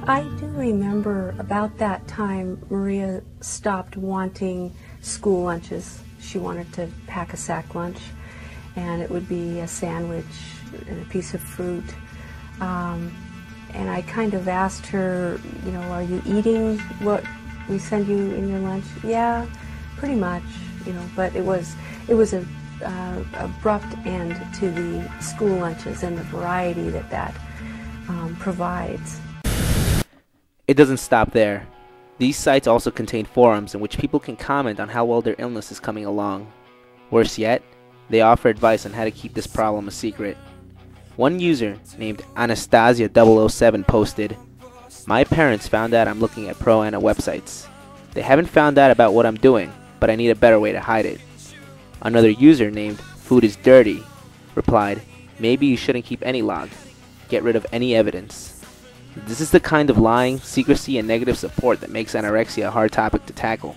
I do remember about that time Maria stopped wanting school lunches. She wanted to pack a sack lunch, and it would be a sandwich and a piece of fruit. And I kind of asked her, you know, are you eating what we send you in your lunch? Yeah, pretty much, you know, but it was a abrupt end to the school lunches and the variety that provides. It doesn't stop there. These sites also contain forums in which people can comment on how well their illness is coming along. Worse yet, they offer advice on how to keep this problem a secret. One user named Anastasia 007 posted, "My parents found out I'm looking at pro-ana websites. They haven't found out about what I'm doing, but I need a better way to hide it." Another user named Food is Dirty replied, "Maybe you shouldn't keep any log. Get rid of any evidence." This is the kind of lying, secrecy, and negative support that makes anorexia a hard topic to tackle.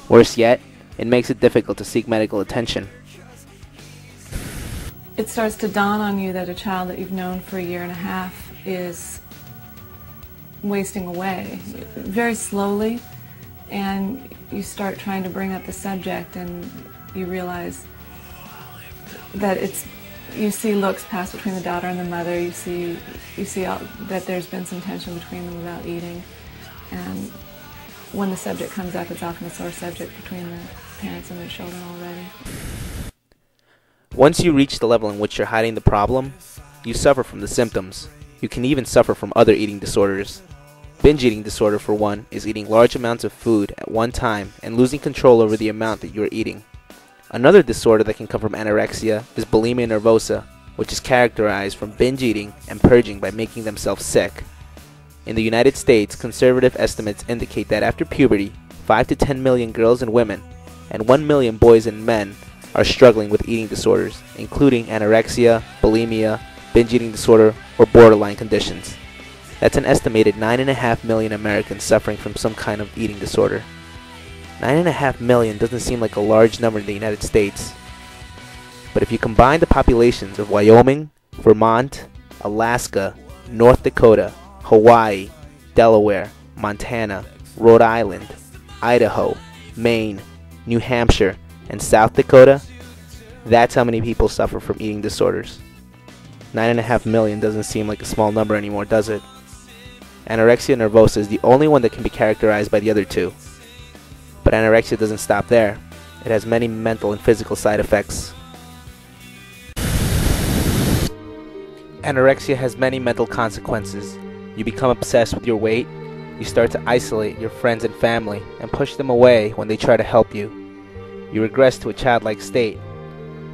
Worse yet, it makes it difficult to seek medical attention. It starts to dawn on you that a child that you've known for a year and a half is wasting away very slowly, and you start trying to bring up the subject, and you realize that you see looks pass between the daughter and the mother. You see that there's been some tension between them about eating, and when the subject comes up, it's often a sore subject between the parents and their children already. Once you reach the level in which you're hiding the problem, you suffer from the symptoms. You can even suffer from other eating disorders. Binge eating disorder, for one, is eating large amounts of food at one time and losing control over the amount that you are eating. Another disorder that can come from anorexia is bulimia nervosa, which is characterized from binge eating and purging by making themselves sick. In the United States, conservative estimates indicate that after puberty, 5 to 10 million girls and women, and 1 million boys and men are struggling with eating disorders, including anorexia, bulimia, binge eating disorder, or borderline conditions. That's an estimated 9.5 million Americans suffering from some kind of eating disorder. 9.5 million doesn't seem like a large number in the United States. But if you combine the populations of Wyoming, Vermont, Alaska, North Dakota, Hawaii, Delaware, Montana, Rhode Island, Idaho, Maine, New Hampshire, and South Dakota, that's how many people suffer from eating disorders. 9.5 million doesn't seem like a small number anymore, does it? Anorexia nervosa is the only one that can be characterized by the other two. But anorexia doesn't stop there. It has many mental and physical side effects. Anorexia has many mental consequences. You become obsessed with your weight. You start to isolate your friends and family and push them away when they try to help you. You regress to a childlike state.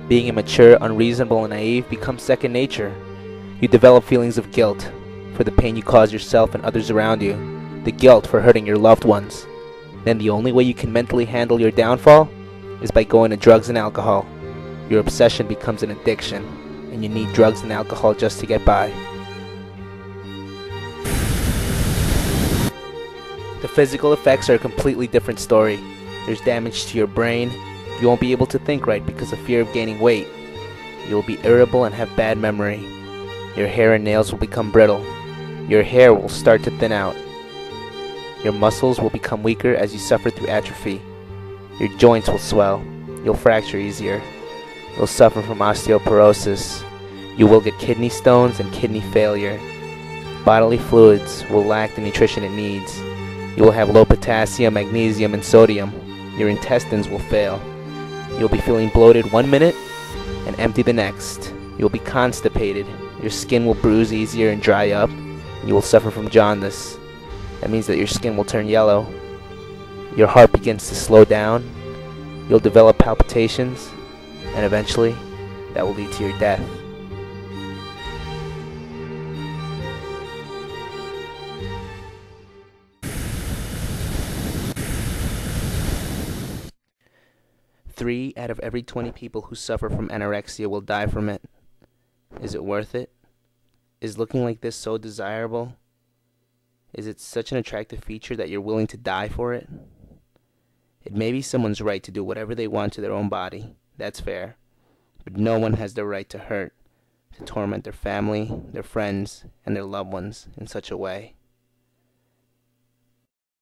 Being immature, unreasonable, and naive becomes second nature. You develop feelings of guilt for the pain you cause yourself and others around you, the guilt for hurting your loved ones. Then the only way you can mentally handle your downfall is by going to drugs and alcohol. Your obsession becomes an addiction, and you need drugs and alcohol just to get by. The physical effects are a completely different story. There's damage to your brain. You won't be able to think right because of fear of gaining weight. You will be irritable and have bad memory. Your hair and nails will become brittle. Your hair will start to thin out. Your muscles will become weaker as you suffer through atrophy. Your joints will swell. You'll fracture easier. You'll suffer from osteoporosis. You will get kidney stones and kidney failure. Bodily fluids will lack the nutrition it needs. You will have low potassium, magnesium, and sodium. Your intestines will fail. You'll be feeling bloated one minute and empty the next. You'll be constipated. Your skin will bruise easier and dry up. You will suffer from jaundice. That means that your skin will turn yellow. Your heart begins to slow down. You'll develop palpitations, and eventually, that will lead to your death. Three out of every 20 people who suffer from anorexia will die from it. Is it worth it? Is looking like this so desirable? Is it such an attractive feature that you're willing to die for it? It may be someone's right to do whatever they want to their own body. That's fair. But no one has the right to hurt, to torment their family, their friends, and their loved ones in such a way.